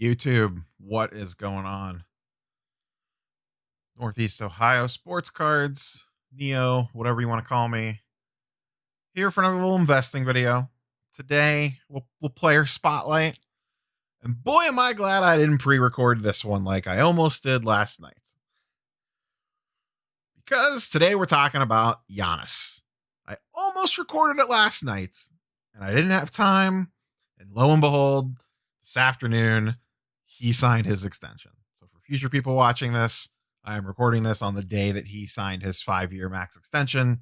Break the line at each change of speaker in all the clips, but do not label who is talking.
YouTube, what is going on? Northeast Ohio sports cards, Neo, whatever you want to call me. Here for another little investing video. Today, we'll player spotlight. And boy, am I glad I didn't pre-record this one like I almost did last night. Because today we're talking about Giannis. I almost recorded it last night, and I didn't have time. And lo and behold, this afternoon, he signed his extension. So for future people watching this, I am recording this on the day that he signed his 5-year max extension.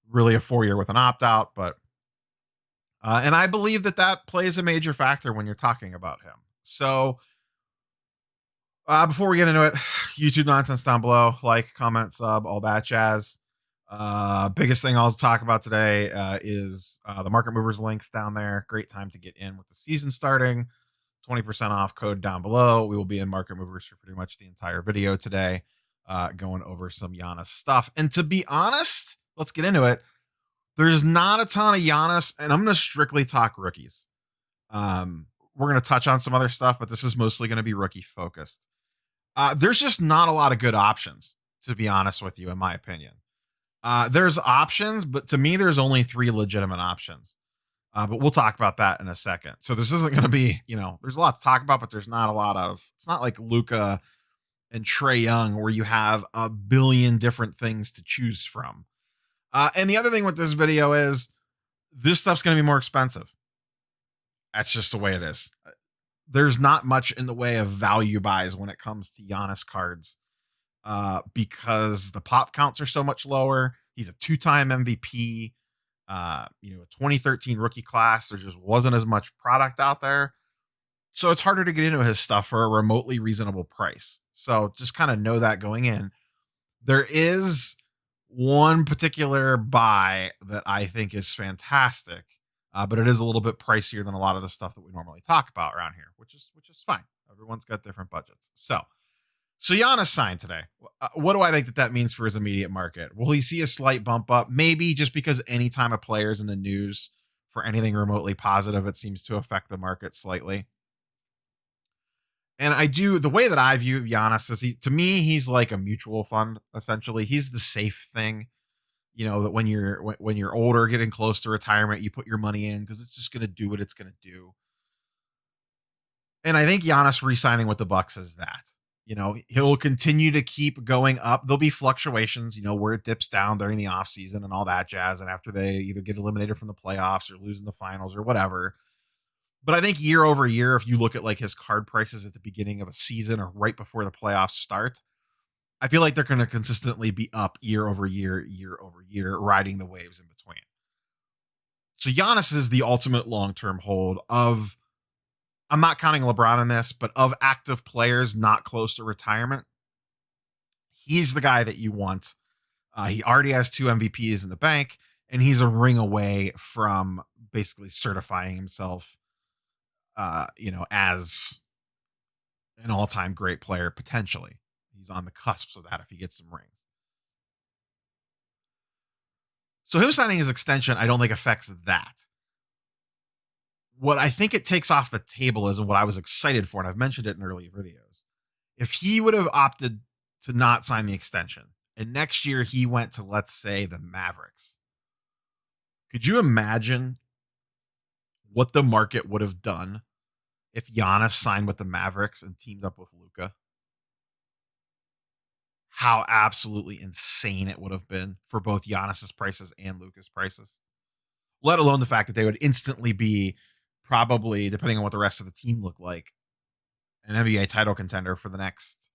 Really a 4-year with an opt-out, but and I believe that plays a major factor when you're talking about him. So before we get into it, YouTube nonsense down below, like, comment, sub, all that jazz. Biggest thing I'll talk about today is the market movers links down there. Great time to get in with the season starting. 20% off code down below. We will be in market movers for pretty much the entire video today, going over some Giannis stuff. And to be honest, let's get into it. There's not a ton of Giannis, and I'm going to strictly talk rookies. We're going to touch on some other stuff, but this is mostly going to be rookie focused. There's just not a lot of good options, to be honest with you, in my opinion. There's options, but to me, there's only 3 legitimate options. But we'll talk about that in a second. So this isn't going to be, there's a lot to talk about, but there's not a lot of, it's not like Luka and Trae Young where you have a billion different things to choose from. And the other thing with this video is this stuff's going to be more expensive. That's just the way it is. There's not much in the way of value buys when it comes to Giannis cards, because the pop counts are so much lower. He's a 2-time MVP. 2013 rookie class. There just wasn't as much product out there. So it's harder to get into his stuff for a remotely reasonable price. So just kind of know that going in. There is one particular buy that I think is fantastic, but it is a little bit pricier than a lot of the stuff that we normally talk about around here, which is fine. Everyone's got different budgets. So Giannis signed today. What do I think that means for his immediate market? Will he see a slight bump up? Maybe, just because anytime a player is in the news for anything remotely positive, it seems to affect the market slightly. And the way that I view Giannis is to me, he's like a mutual fund, essentially. He's the safe thing, that when you're older, getting close to retirement, you put your money in because it's just going to do what it's going to do. And I think Giannis re-signing with the Bucks is that. He'll continue to keep going up. There'll be fluctuations, where it dips down during the offseason and all that jazz. And after they either get eliminated from the playoffs or lose in the finals or whatever. But I think year over year, if you look at like his card prices at the beginning of a season or right before the playoffs start, I feel like they're going to consistently be up year over year, riding the waves in between. So Giannis is the ultimate long-term hold of, I'm not counting LeBron in this, but of active players not close to retirement, he's the guy that you want. He already has 2 MVPs in the bank, and he's a ring away from basically certifying himself, as an all-time great player, potentially. He's on the cusp of that if he gets some rings. So him signing his extension, I don't think affects that. What I think it takes off the table is, and what I was excited for, and I've mentioned it in earlier videos, if he would have opted to not sign the extension and next year he went to, let's say, the Mavericks, could you imagine what the market would have done if Giannis signed with the Mavericks and teamed up with Luka? How absolutely insane it would have been for both Giannis's prices and Luka's prices. Let alone the fact that they would instantly be, probably, depending on what the rest of the team looked like, an NBA title contender for the next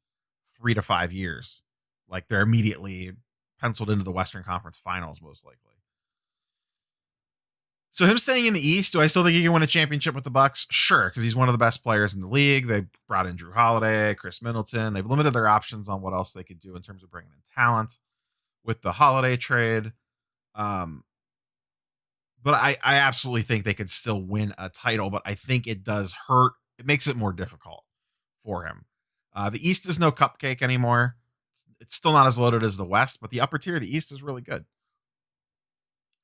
3 to 5 years. Like, they're immediately penciled into the Western Conference Finals, most likely. So him staying in the East, do I still think he can win a championship with the Bucks? Sure, because he's one of the best players in the league. They brought in Drew Holiday, Chris Middleton. They've limited their options on what else they could do in terms of bringing in talent with the Holiday trade. But I absolutely think they could still win a title, but I think it does hurt. It makes it more difficult for him. The East is no cupcake anymore. It's still not as loaded as the West, but the upper tier of the East is really good.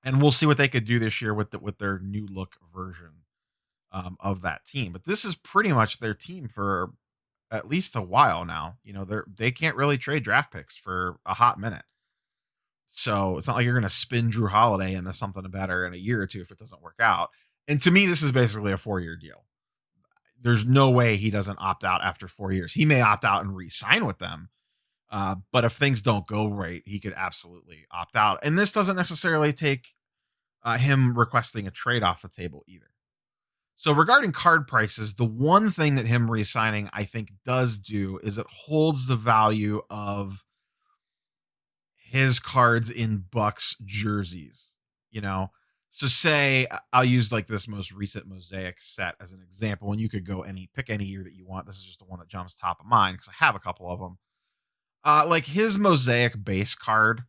And we'll see what they could do this year with their new look version of that team. But this is pretty much their team for at least a while now. They can't really trade draft picks for a hot minute. So it's not like you're going to spin Drew Holiday into something better in a year or two if it doesn't work out. And to me, this is basically a 4-year deal. There's no way he doesn't opt out after 4 years. He may opt out and re-sign with them. But if things don't go right, he could absolutely opt out. And this doesn't necessarily take him requesting a trade off the table either. So regarding card prices, the one thing that him re-signing I think does do is it holds the value of his cards in Bucks jerseys, you know. So say I'll use like this most recent Mosaic set as an example, and you could go pick any year that you want. This is just the one that jumps top of mind because I have a couple of them. Like his Mosaic base card,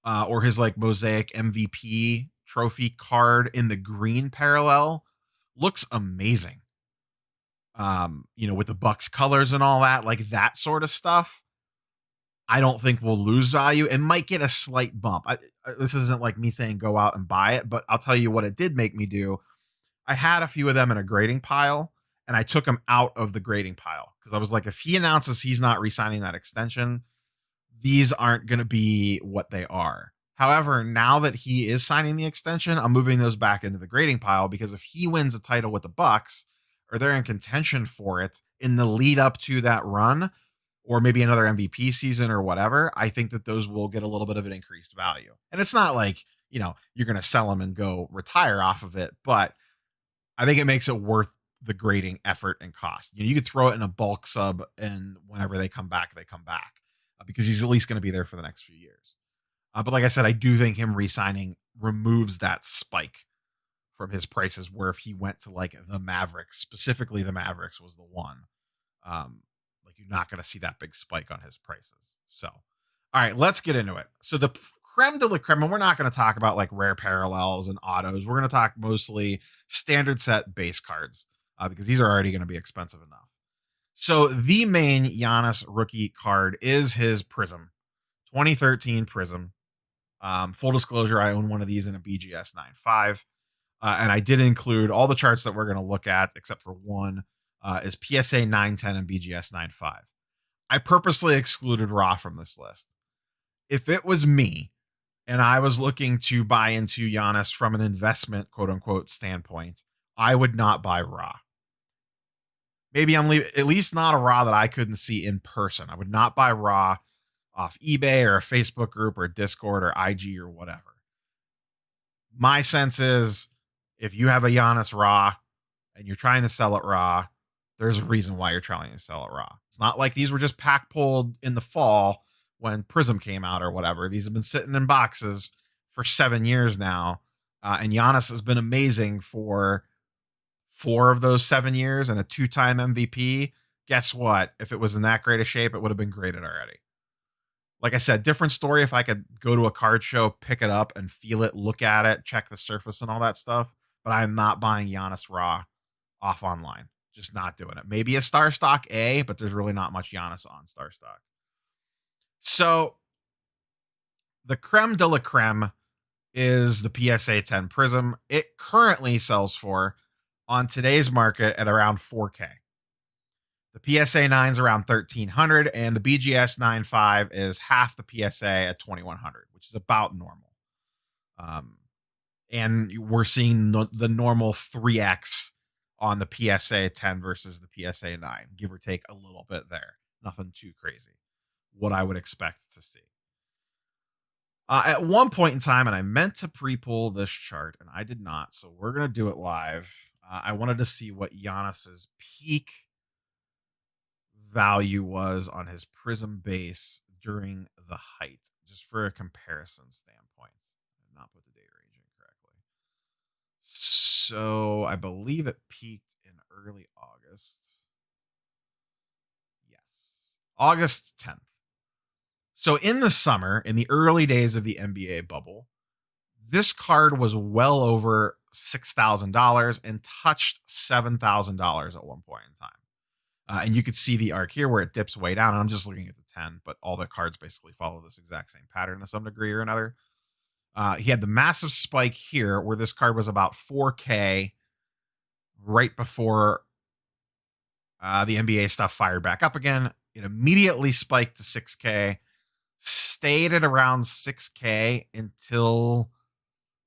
or his like Mosaic MVP trophy card in the green parallel looks amazing. With the Bucks colors and all that, like that sort of stuff. I don't think we'll lose value. It might get a slight bump. This isn't like me saying go out and buy it, but I'll tell you what it did make me do. I had a few of them in a grading pile, and I took them out of the grading pile because I was like, if he announces he's not re-signing that extension, these aren't going to be what they are. However, now that he is signing the extension, I'm moving those back into the grading pile because if he wins a title with the Bucks or they're in contention for it in the lead up to that run, or maybe another MVP season or whatever, I think that those will get a little bit of an increased value. And it's not like, you're going to sell them and go retire off of it, but I think it makes it worth the grading effort and cost. You could throw it in a bulk sub and whenever they come back, because he's at least going to be there for the next few years. But like I said, I do think him re-signing removes that spike from his prices where if he went to like the Mavericks, specifically the Mavericks was the one, like you're not going to see that big spike on his prices. So, all right, let's get into it. So the creme de la creme, and we're not going to talk about like rare parallels and autos. We're going to talk mostly standard set base cards because these are already going to be expensive enough. So the main Giannis rookie card is his Prism, 2013 Prism. Full disclosure, I own one of these in a BGS 9.5. And I did include all the charts that we're going to look at, except for one, is PSA 910 and BGS 9.5. I purposely excluded Raw from this list. If it was me and I was looking to buy into Giannis from an investment, quote unquote, standpoint, I would not buy Raw. Maybe I'm leaving, at least not a Raw that I couldn't see in person. I would not buy Raw off eBay or a Facebook group or Discord or IG or whatever. My sense is if you have a Giannis Raw and you're trying to sell it Raw, there's a reason why you're trying to sell it Raw. It's not like these were just pack pulled in the fall when Prism came out or whatever. These have been sitting in boxes for 7 years now. And Giannis has been amazing for 4 of those 7 years and a 2-time MVP. Guess what? If it was in that great a shape, it would have been graded already. Like I said, different story if I could go to a card show, pick it up and feel it, look at it, check the surface and all that stuff. But I'm not buying Giannis Raw off online. Just not doing it. Maybe a Star Stock A, but there's really not much Giannis on Star Stock. So the creme de la creme is the PSA 10 Prism. It currently sells for, on today's market, at around 4K. The PSA 9 is around 1,300, and the BGS 9.5 is half the PSA at 2,100, which is about normal. And we're seeing the normal 3x on the PSA 10 versus the PSA 9, give or take a little bit there. Nothing too crazy. What I would expect to see. At one point in time, and I meant to pre-pull this chart, and I did not, so we're going to do it live. I wanted to see what Giannis's peak value was on his Prism base during the height, just for a comparison standpoint. I did not put the date range in correctly. So I believe it peaked in early August. Yes, August 10th. So in the summer, in the early days of the NBA bubble, this card was well over $6,000 and touched $7,000 at one point in time. And you could see the arc here where it dips way down. And I'm just looking at the 10, but all the cards basically follow this exact same pattern to some degree or another. He had the massive spike here where this card was about 4K right before the NBA stuff fired back up again. It immediately spiked to 6K, stayed at around 6K until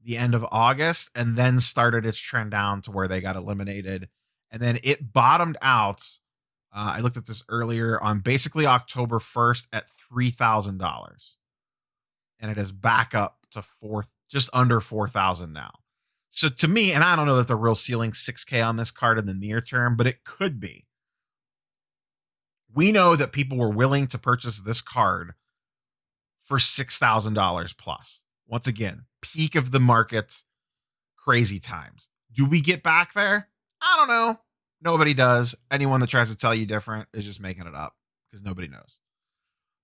the end of August, and then started its trend down to where they got eliminated. And then it bottomed out. I looked at this earlier on basically October 1st at $3,000. And it is back up to just under 4,000 now. So to me, and I don't know that the real ceiling 6K on this card in the near term, but it could be. We know that people were willing to purchase this card for $6,000 plus. Once again, peak of the market, crazy times. Do we get back there? I don't know. Nobody does. Anyone that tries to tell you different is just making it up because nobody knows.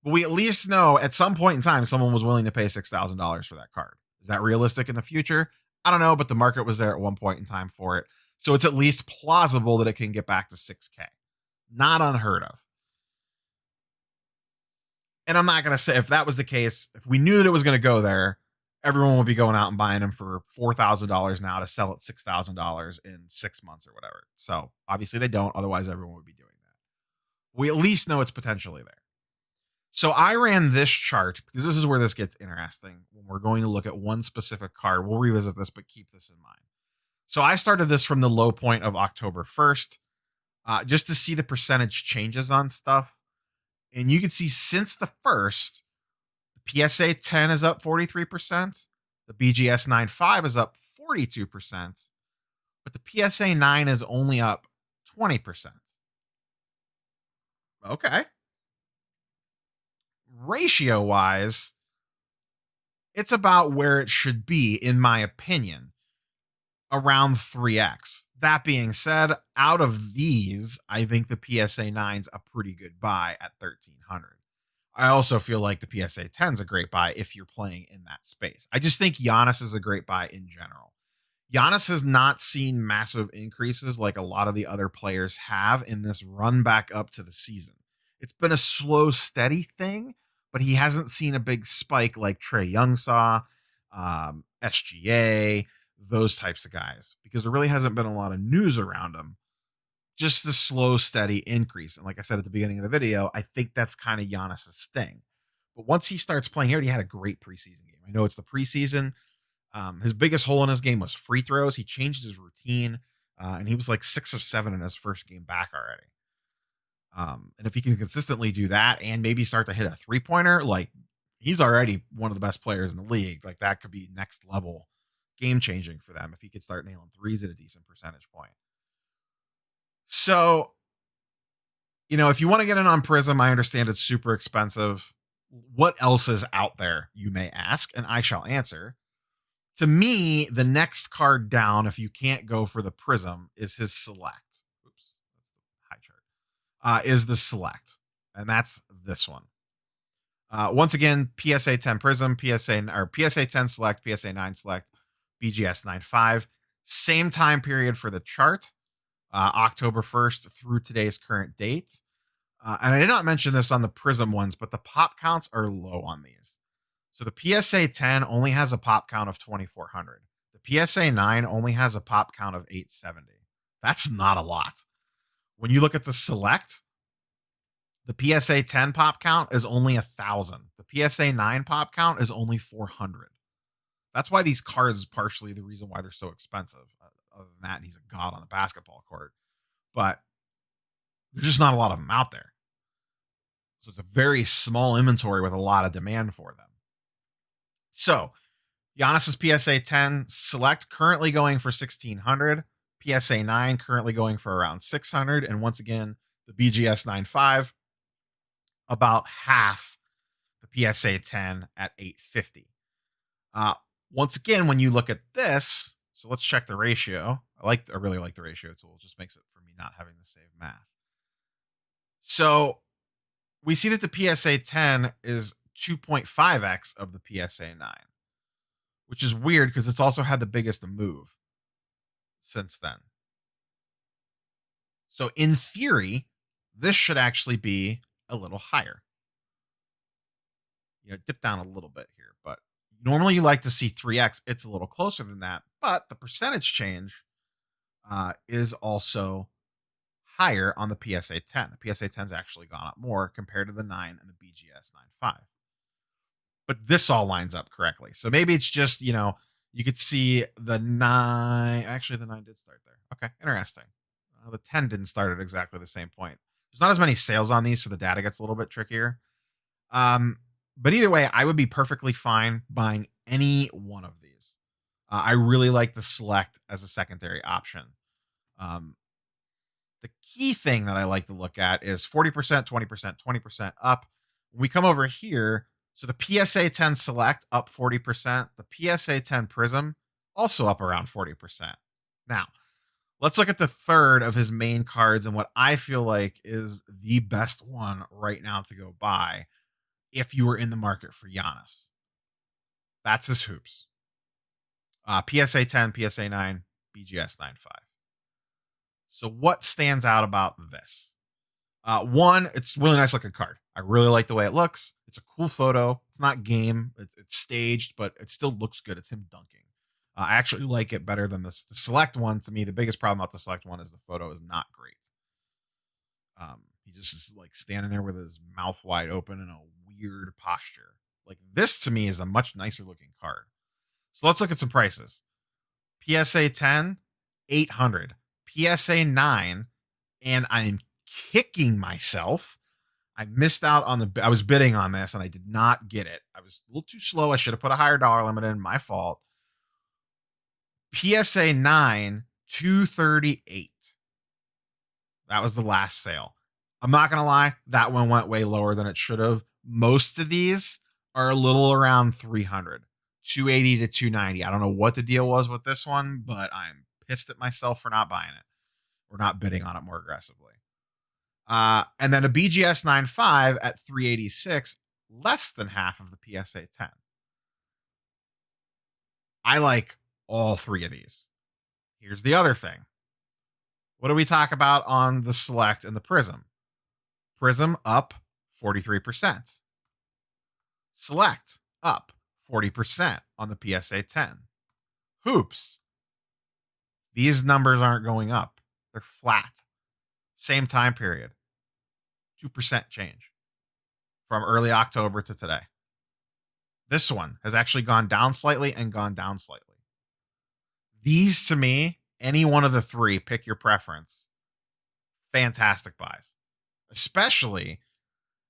But we at least know at some point in time, someone was willing to pay $6,000 for that card. Is that realistic in the future? I don't know, but the market was there at one point in time for it. So it's at least plausible that it can get back to 6K. Not unheard of. And I'm not going to say if that was the case, if we knew that it was going to go there, everyone would be going out and buying them for $4,000 now to sell at $6,000 in 6 months or whatever. So obviously they don't. Otherwise, everyone would be doing that. We at least know it's potentially there. So I ran this chart because this is where this gets interesting when we're going to look at one specific card. We'll revisit this, but keep this in mind. So I started this from the low point of October 1st, just to see the percentage changes on stuff. And you can see since the first, the PSA 10 is up 43%. The BGS 9.5 is up 42%. But the PSA 9 is only up 20%. Okay. Ratio wise, it's about where it should be, in my opinion, around 3x. That being said, out of these, I think the PSA 9's a pretty good buy at 1,300. I also feel like the PSA 10's a great buy if you're playing in that space. I just think Giannis is a great buy in general. Giannis has not seen massive increases like a lot of the other players have in this run back up to the season. It's been a slow, steady thing, but he hasn't seen a big spike like Trae Young saw, SGA, those types of guys, because there really hasn't been a lot of news around him. Just the slow, steady increase. And like I said at the beginning of the video, I think that's kind of Giannis's thing. But once he starts playing, he already had a great preseason game. I know it's the preseason. His biggest hole in his game was free throws. He changed his routine, and he was like 6 of 7 in his first game back already. And if he can consistently do that and maybe start to hit a 3-pointer, like he's already one of the best players in the league. Like that could be next level game changing for them if he could start nailing threes at a decent percentage point. So, if you want to get in on Prism, I understand it's super expensive. What else is out there, you may ask, and I shall answer. To me, the next card down, if you can't go for the Prism, is his Select. Oops, that's the high chart. Is the Select, and that's this one. Once again, PSA 10 Prism, PSA 10 Select, PSA 9 Select, BGS 9.5. Same time period for the chart, October 1st through today's current date. And I did not mention this on the Prism ones, but the pop counts are low on these. So the PSA 10 only has a pop count of 2,400. The PSA 9 only has a pop count of 870. That's not a lot. When you look at the Select, the PSA 10 pop count is only 1,000. The PSA 9 pop count is only 400. That's why these cards is partially the reason why they're so expensive. Other than that, he's a god on the basketball court. But there's just not a lot of them out there. So it's a very small inventory with a lot of demand for them. So Giannis's PSA 10 Select currently going for 1,600. PSA 9 currently going for around 600. And once again, the BGS 9.5 about half the PSA 10 at 850. Once again, when you look at this, so let's check the ratio. I really like the ratio tool. It just makes it for me not having to save math. So we see that the PSA 10 is 2.5x of the PSA 9, which is weird because it's also had the biggest move since then. So in theory, this should actually be a little higher. Dip down a little bit here, but normally you like to see 3x. It's a little closer than that, but the percentage change is also higher on the PSA 10. The PSA 10's actually gone up more compared to the 9 and the BGS 9.5. But this all lines up correctly. So maybe it's just, you could see the 9. Actually, the 9 did start there. Okay, interesting. The 10 didn't start at exactly the same point. There's not as many sales on these, so the data gets a little bit trickier. Um, but either way, I would be perfectly fine buying any one of these. I really like the Select as a secondary option. Um, the key thing that I like to look at is 40%, 20%, 20% up. When we come over here, so the PSA 10 Select up 40%, the PSA 10 Prism also up around 40%. Now, let's look at the third of his main cards and what I feel like is the best one right now to go buy if you were in the market for Giannis. That's his hoops. PSA 10, PSA 9, BGS 9.5. So what stands out about this? One, it's really nice looking card. I really like the way it looks. It's a cool photo. It's not game. It's staged, but it still looks good. It's him dunking. I actually like it better than the Select one. To me, the biggest problem about the Select one is the photo is not great. He just is like standing there with his mouth wide open in a weird posture. Like this to me is a much nicer looking card. So let's look at some prices. PSA 10, 800. PSA 9, and I'm kicking myself. I missed out on I was bidding on this and I did not get it. I was a little too slow. I should have put a higher dollar limit in. My fault. PSA 9, 238. That was the last sale. I'm not going to lie. That one went way lower than it should have. Most of these are a little around 300, 280 to 290. I don't know what the deal was with this one, but I'm pissed at myself for not buying it or not bidding on it more aggressively. And then a BGS 9.5 at 386, less than half of the PSA 10. I like all three of these. Here's the other thing. What do we talk about on the Select and the Prism? Prism up 43%. Select up 40% on the PSA 10. Hoops. These numbers aren't going up. They're flat. Same time period. 2% change from early October to today. This one has actually gone down slightly and gone down slightly. These to me, any one of the three, pick your preference. Fantastic buys. Especially,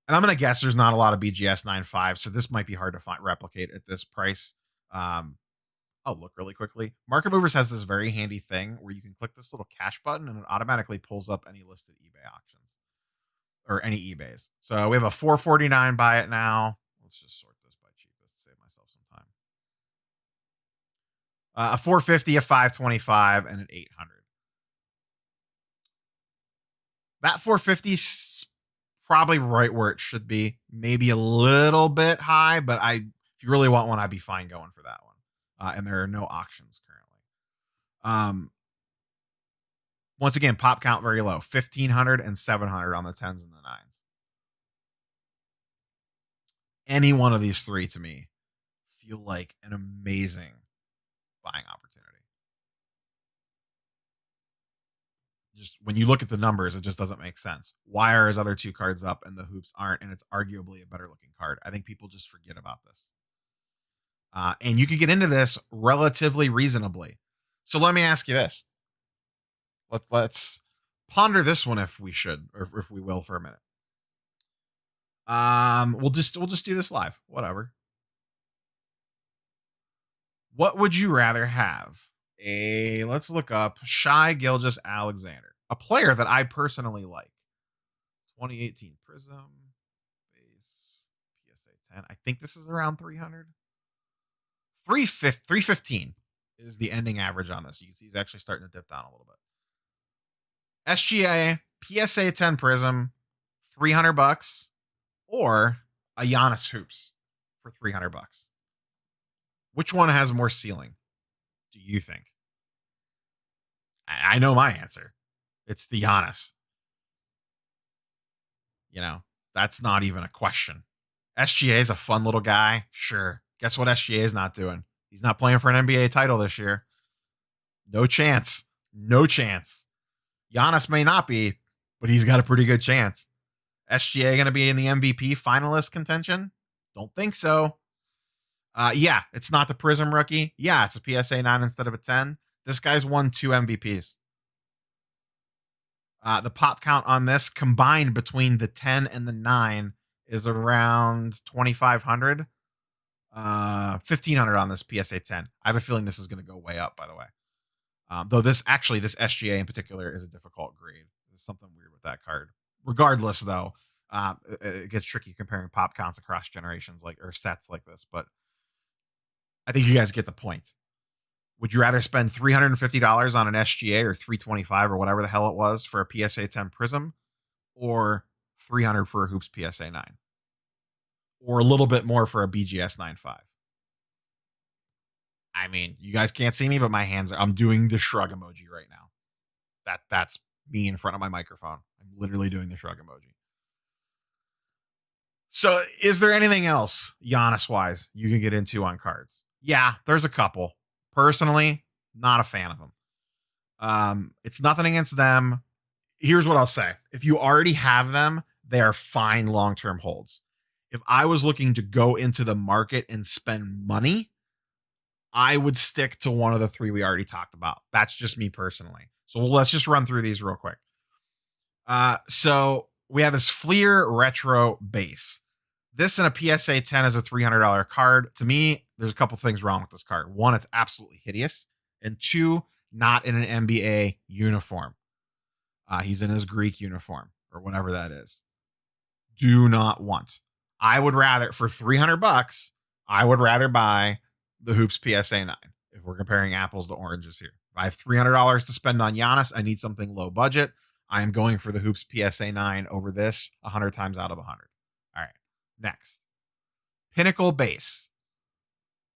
and I'm going to guess there's not a lot of BGS 9.5, so this might be hard to replicate at this price. I'll look really quickly. Market Movers has this very handy thing where you can click this little cash button and it automatically pulls up any listed eBay auctions or any eBays. So we have a 449 buy it now. Let's just sort this by cheapest to save myself some time. A 450, a 525, and an 800. That 450 is probably right where it should be. Maybe a little bit high, but if you really want one, I'd be fine going for that one. And there are no auctions currently. Once again, pop count very low, 1,500 and 700 on the 10s and the 9s. Any one of these three to me feel like an amazing buying opportunity. Just when you look at the numbers, it just doesn't make sense. Why are his other two cards up and the hoops aren't? And it's arguably a better looking card. I think people just forget about this. And you can get into this relatively reasonably. So let me ask you this. Let's ponder this one if we should, or if we will for a minute. We'll just do this live. Whatever. What would you rather have? Let's look up Shai Gilgeous-Alexander, a player that I personally like. 2018 Prism base PSA 10. I think this is around 300. 315 is the ending average on this. You can see he's actually starting to dip down a little bit. SGA PSA 10 Prism, $300, or a Giannis Hoops for $300. Which one has more ceiling, do you think? I know my answer. It's the Giannis. That's not even a question. SGA is a fun little guy. Sure. Guess what SGA is not doing? He's not playing for an NBA title this year. No chance. No chance. Giannis may not be, but he's got a pretty good chance. SGA going to be in the MVP finalist contention? Don't think so. Yeah, it's not the Prism rookie. Yeah, it's a PSA 9 instead of a 10. This guy's won 2 MVPs. The pop count on this combined between the 10 and the 9 is around 2,500. 1,500 on this PSA 10. I have a feeling this is going to go way up, by the way. Though this SGA in particular is a difficult grade. There's something weird with that card. Regardless, though, it gets tricky comparing pop counts across generations or sets like this. But I think you guys get the point. Would you rather spend $350 on an SGA or $325 or whatever the hell it was for a PSA 10 Prism, or $300 for a Hoops PSA 9, or a little bit more for a BGS 9.5? I mean, you guys can't see me, but my hands I'm doing the shrug emoji right now. That's me in front of my microphone. I'm literally doing the shrug emoji. So is there anything else Giannis wise you can get into on cards? Yeah, there's a couple. Personally, not a fan of them. It's nothing against them. Here's what I'll say. If you already have them, they are fine long-term holds. If I was looking to go into the market and spend money, I would stick to one of the 3 we already talked about. That's just me personally. So let's just run through these real quick. So we have this Fleer Retro Base. This in a PSA 10 is a $300 card. To me, there's a couple things wrong with this card. 1, it's absolutely hideous. And 2, not in an NBA uniform. He's in his Greek uniform or whatever that is. Do not want. I would rather, for $300, I would rather buy the Hoops PSA 9 if we're comparing apples to oranges here. If I have $300 to spend on Giannis, I need something low budget. I am going for the Hoops PSA 9 over this 100 times out of 100. All right. Next. Pinnacle Base.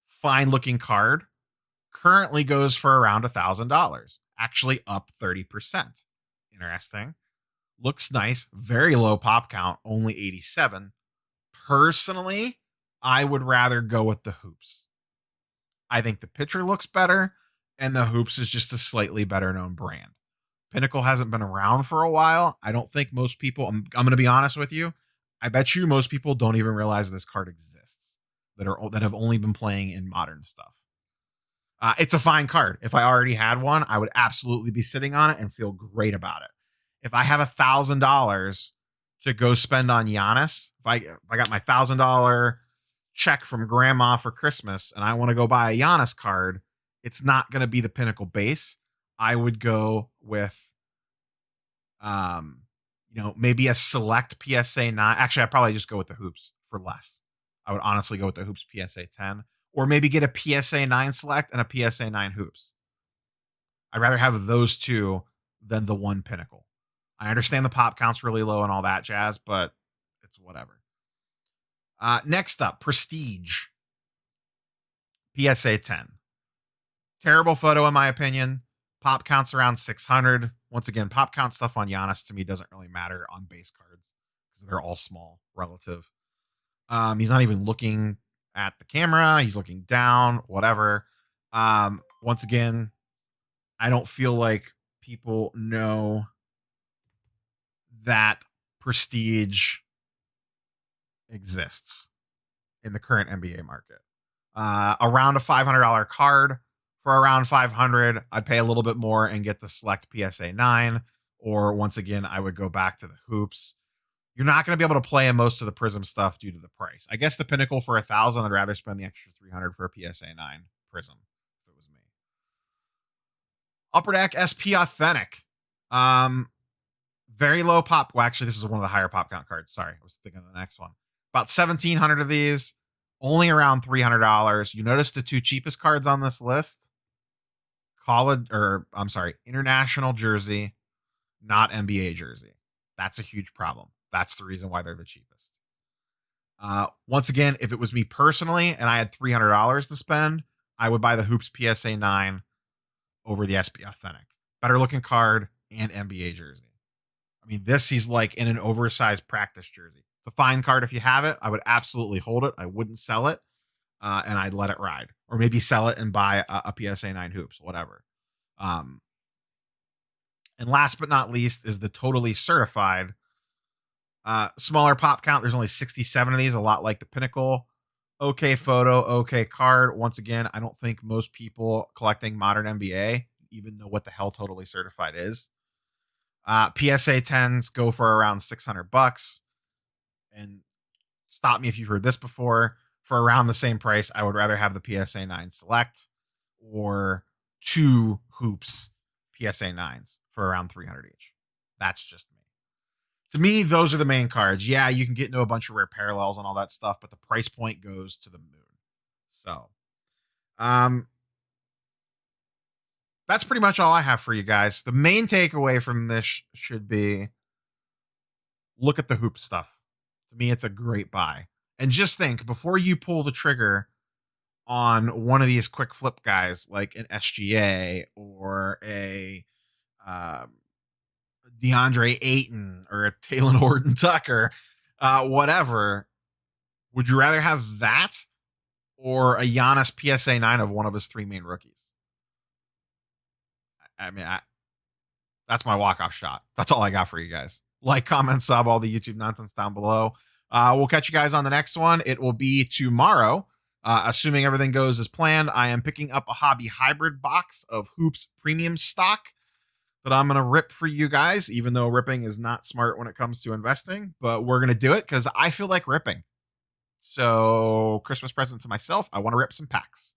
Fine looking card. Currently goes for around $1,000. Actually up 30%. Interesting. Looks nice. Very low pop count. Only 87. Personally, I would rather go with the Hoops. I think the picture looks better, and the Hoops is just a slightly better known brand. Pinnacle hasn't been around for a while. I don't think most people, I'm going to be honest with you, I bet you most people don't even realize this card exists that have only been playing in modern stuff. It's a fine card. If I already had one, I would absolutely be sitting on it and feel great about it. If I have $1,000 to go spend on Giannis, if I got my $1,000 check from grandma for Christmas and I want to go buy a Giannis card, it's not going to be the Pinnacle Base. I would go with, maybe a select PSA 9. Actually, I'd probably just go with the Hoops for less. I would honestly go with the Hoops PSA 10, or maybe get a PSA 9 select and a PSA 9 Hoops. I'd rather have those 2 than the 1 Pinnacle. I understand the pop count's really low and all that jazz, but it's whatever. Next up, Prestige. PSA 10. Terrible photo in my opinion. Pop count's around 600. Once again, pop count stuff on Giannis to me doesn't really matter on base cards because they're all small relative. He's not even looking at the camera. He's looking down, whatever. Once again, I don't feel like people know that Prestige exists in the current NBA market. Around a $500 card. For around $500, I'd pay a little bit more and get the select PSA 9. Or once again, I would go back to the Hoops. You're not going to be able to play in most of the Prism stuff due to the price. I guess the Pinnacle for $1,000, I'd rather spend the extra $300 for a PSA 9 Prism if it was me. Upper Deck SP Authentic. Very low pop. Well, actually, this is one of the higher pop count cards. Sorry, I was thinking of the next one. About 1,700 of these, only around $300. You notice the 2 cheapest cards on this list? International jersey, not NBA jersey. That's a huge problem. That's the reason why they're the cheapest. Once again, if it was me personally and I had $300 to spend, I would buy the Hoops PSA 9 over the SP Authentic. Better looking card and NBA jersey. I mean, he's like in an oversized practice jersey. It's a fine card if you have it. I would absolutely hold it. I wouldn't sell it. And I'd let it ride, or maybe sell it and buy a PSA 9 Hoops, whatever. And last but not least is the totally certified. Smaller pop count. There's only 67 of these, a lot like the Pinnacle. Okay photo, okay card. Once again, I don't think most people collecting modern NBA even know what the hell totally certified is. PSA 10s go for around $600. And stop me if you've heard this before. For around the same price, I would rather have the PSA 9 Select or two hoops PSA 9s for around 300 each. That's just me. To me, those are the main cards. Yeah, you can get into a bunch of rare parallels and all that stuff, but the price point goes to the moon. So, um, that's pretty much all I have for you guys. The main takeaway from this should be look at the hoop stuff. To me, it's a great buy. And just think before you pull the trigger on one of these quick flip guys like an SGA or a um, DeAndre Ayton or a Taylor Horton Tucker, whatever. Would you rather have that or a Giannis PSA 9 of one of his three main rookies? I mean, that's my walk-off shot. That's all I got for you guys. Like, comment, sub, all the YouTube nonsense down below. We'll catch you guys on the next one. It will be tomorrow. Assuming everything goes as planned, I am picking up a hobby hybrid box of Hoops premium stock that I'm going to rip for you guys, even though ripping is not smart when it comes to investing. But we're going to do it because I feel like ripping. So, Christmas present to myself, I want to rip some packs.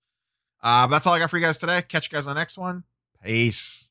That's all I got for you guys today. Catch you guys on the next one. Peace.